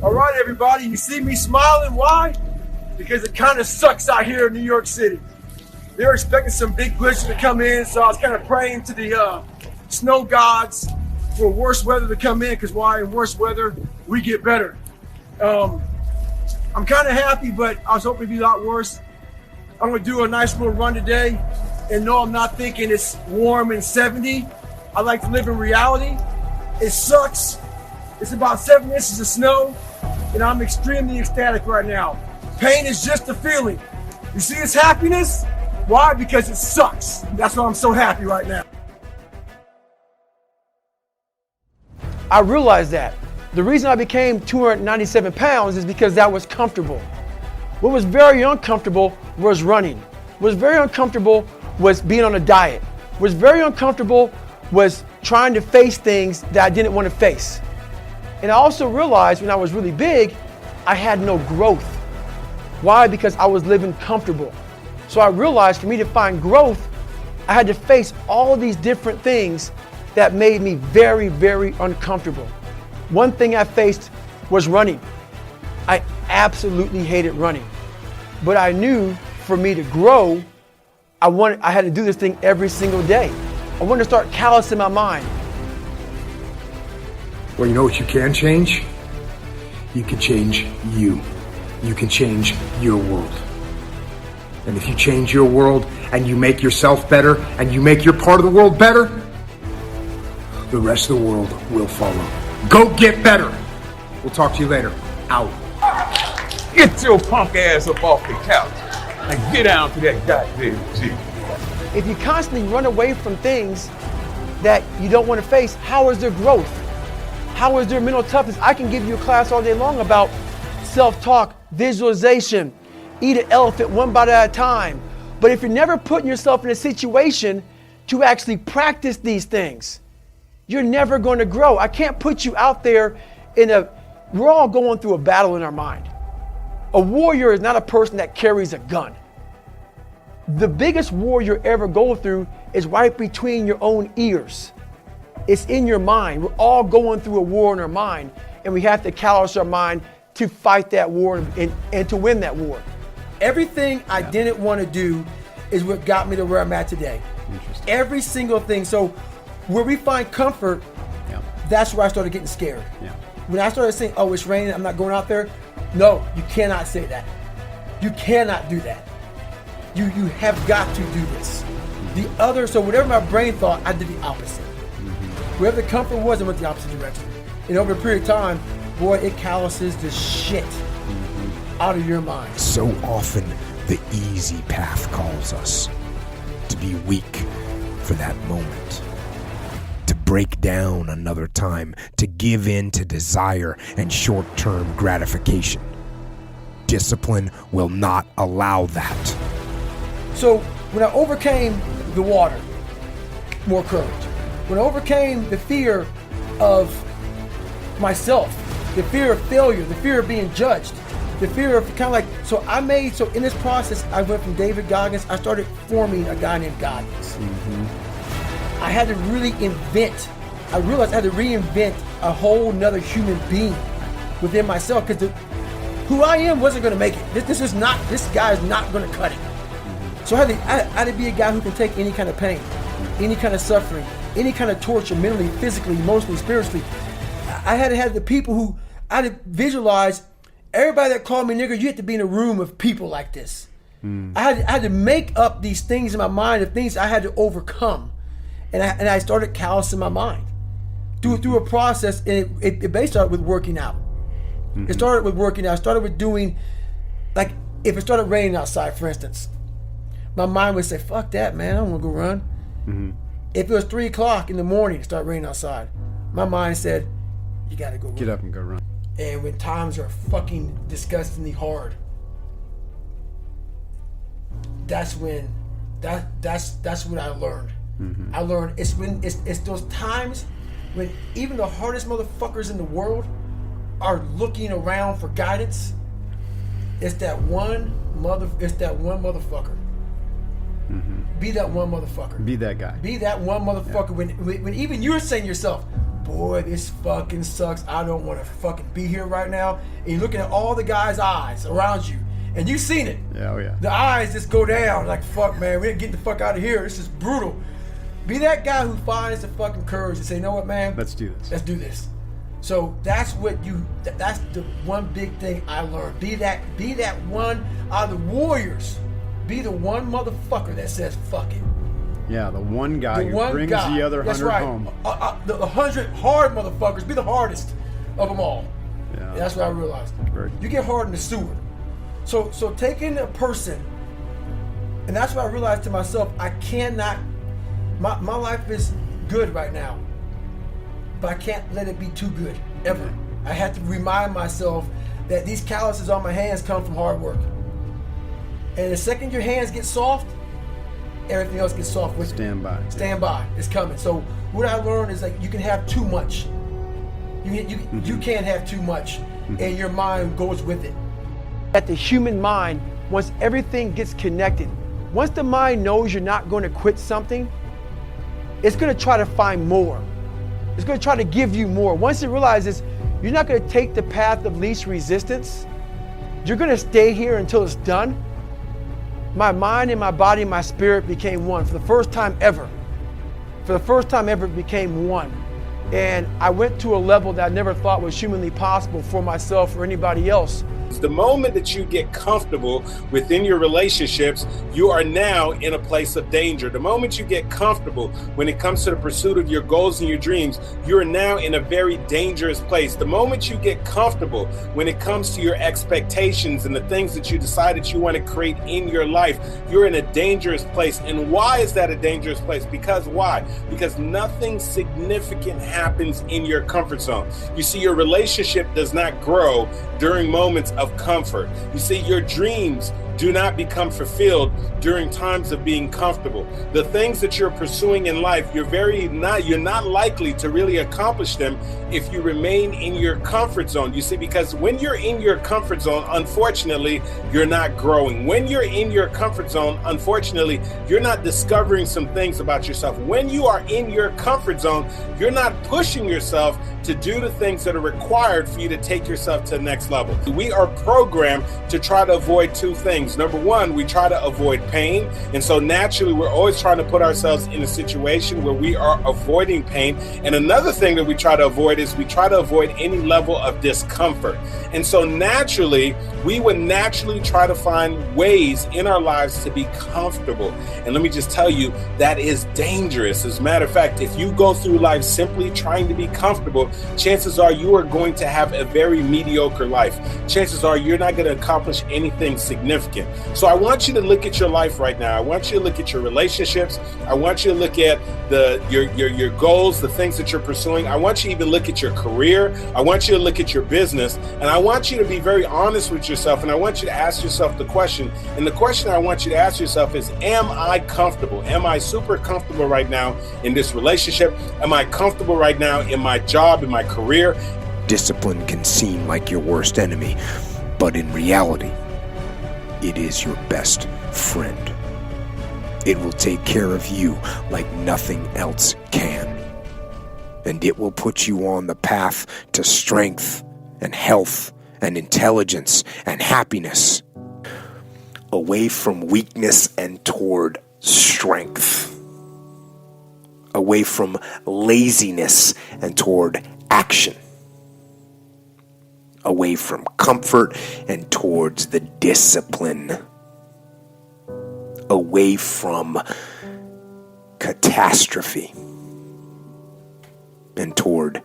All right, everybody, you see me smiling. Why? Because it kind of sucks out here in New York City. They were expecting some big blizzard to come in, so I was kind of praying to the snow gods for worse weather to come in, because why? In worse weather, we get better. I'm kind of happy, but I was hoping it'd be a lot worse. I'm going to do a nice little run today, and no, I'm not thinking it's warm and 70. I like to live in reality. It sucks. It's about 7 inches of snow, and I'm extremely ecstatic right now. Pain is just a feeling. You see this happiness? Why? Because it sucks. That's why I'm so happy right now. I realized that. The reason I became 297 pounds is because that was comfortable. What was very uncomfortable was running. What was very uncomfortable was being on a diet. What was very uncomfortable was trying to face things that I didn't want to face. And I also realized when I was really big, I had no growth. Why? Because I was living comfortable. So I realized for me to find growth, I had to face all of these different things that made me very, very uncomfortable. One thing I faced was running. I absolutely hated running. But I knew for me to grow, I had to do this thing every single day. I wanted to start callousing my mind. Well, you know what you can change? You can change you. You can change your world. And if you change your world and you make yourself better and you make your part of the world better, the rest of the world will follow. Go get better. We'll talk to you later. Out. Get your punk ass up off the couch and get down to that goddamn G. If you constantly run away from things that you don't want to face, how is there growth? How is there mental toughness? I can give you a class all day long about self-talk, visualization, eat an elephant one bite at a time. But if you're never putting yourself in a situation to actually practice these things, you're never going to grow. I can't put you out there we're all going through a battle in our mind. A warrior is not a person that carries a gun. The biggest war you're ever going through is right between your own ears. It's in your mind. We're all going through a war in our mind, and we have to callous our mind to fight that war and to win that war. Everything I didn't want to do is what got me to where I'm at today. Every single thing. So where we find comfort, that's where I started getting scared. When I started saying, oh, it's raining, I'm not going out there. No, you cannot say that. You cannot do that. You have got to do this. So whatever my brain thought, I did the opposite. Wherever the comfort was, I went the opposite direction. And over a period of time, boy, it calluses the shit out of your mind. So often, the easy path calls us to be weak for that moment, to break down another time, to give in to desire and short-term gratification. Discipline will not allow that. So when I overcame the water, more courage. When I overcame the fear of myself, the fear of failure, the fear of being judged, the fear of kind of like, so in this process, I went from David Goggins, I started forming a guy named Goggins. I had to really I realized I had to reinvent a whole nother human being within myself, because who I am wasn't going to make it. This guy is not going to cut it. So I had to be a guy who can take any kind of pain, any kind of suffering, any kind of torture, mentally, physically, emotionally, spiritually. I had to have the people who, I had to visualize everybody that called me nigger, you have to be in a room of people like this. I had to make up these things in my mind, of things I had to overcome. And I started callousing my mind through a process, and it basically started with working out. It started with working out. I started with doing, like, if it started raining outside, for instance, my mind would say, fuck that, man, I don't want to go run. If it was 3 o'clock in the morning, it started raining outside, my mind said, you got to go run. Get up and go run. And when times are fucking disgustingly hard, that's when I learned. I learned it's those times when even the hardest motherfuckers in the world are looking around for guidance. It's that one motherfucker. Be that one motherfucker. Be that guy. Be that one motherfucker. When even you're saying to yourself, boy, this fucking sucks. I don't want to fucking be here right now. And you're looking at all the guys' eyes around you, and you've seen it. Yeah, oh yeah. The eyes just go down like, fuck, man, we ain't getting the fuck out of here. This is brutal. Be that guy who finds the fucking courage to say, you know what, man? Let's do this. Let's do this. So that's that's the one big thing I learned. Be that one out of the warriors. Be the one motherfucker that says, fuck it. Yeah, the one guy The who one brings guy. the other That's 100 right. home. The 100 hard motherfuckers, be the hardest of them all. Yeah. And that's what I realized. Very- You get hard in the sewer. So taking a person, and that's what I realized to myself, I cannot, my life is good right now, but I can't let it be too good, ever. I have to remind myself that these calluses on my hands come from hard work. And the second your hands get soft, everything else gets soft with it. Stand by. Stand by. It's coming. So what I learned is, like, you can have too much. You can't have too much, and your mind goes with it. That the human mind, once everything gets connected, once the mind knows you're not going to quit something, it's going to try to find more. It's going to try to give you more. Once it realizes you're not going to take the path of least resistance, you're going to stay here until it's done. My mind and my body and my spirit became one for the first time ever. For the first time ever, it became one. And I went to a level that I never thought was humanly possible for myself or anybody else. The moment that you get comfortable within your relationships, you are now in a place of danger. The moment you get comfortable when it comes to the pursuit of your goals and your dreams, you're now in a very dangerous place. The moment you get comfortable when it comes to your expectations and the things that you decide that you want to create in your life, you're in a dangerous place. And why is that a dangerous place? Because why? Because nothing significant happens in your comfort zone. You see, your relationship does not grow during moments of comfort. You see, your dreams do not become fulfilled during times of being comfortable. The things that you're pursuing in life, you're not likely to really accomplish them if you remain in your comfort zone. You see, because when you're in your comfort zone, unfortunately, you're not growing. When you're in your comfort zone, unfortunately, you're not discovering some things about yourself. When you are in your comfort zone, you're not pushing yourself to do the things that are required for you to take yourself to the next level. We are programmed to try to avoid two things. Number one, we try to avoid pain. And so naturally, we're always trying to put ourselves in a situation where we are avoiding pain. And another thing that we try to avoid is we try to avoid any level of discomfort. And so naturally, we would naturally try to find ways in our lives to be comfortable. And let me just tell you, that is dangerous. As a matter of fact, if you go through life simply trying to be comfortable, chances are you are going to have a very mediocre life. Chances are you're not going to accomplish anything significant. So I want you to look at your life right now. I want you to look at your relationships. I want you to look at your goals, the things that you're pursuing. I want you to even look at your career. I want you to look at your business. And I want you to be very honest with yourself. And I want you to ask yourself the question. And the question I want you to ask yourself is, am I comfortable? Am I super comfortable right now in this relationship? Am I comfortable right now in my job, in my career? Discipline can seem like your worst enemy, but in reality, it is your best friend. It will take care of you like nothing else can. And it will put you on the path to strength and health and intelligence and happiness, away from weakness and toward strength, away from laziness and toward action, away from comfort and towards the discipline, away from catastrophe and toward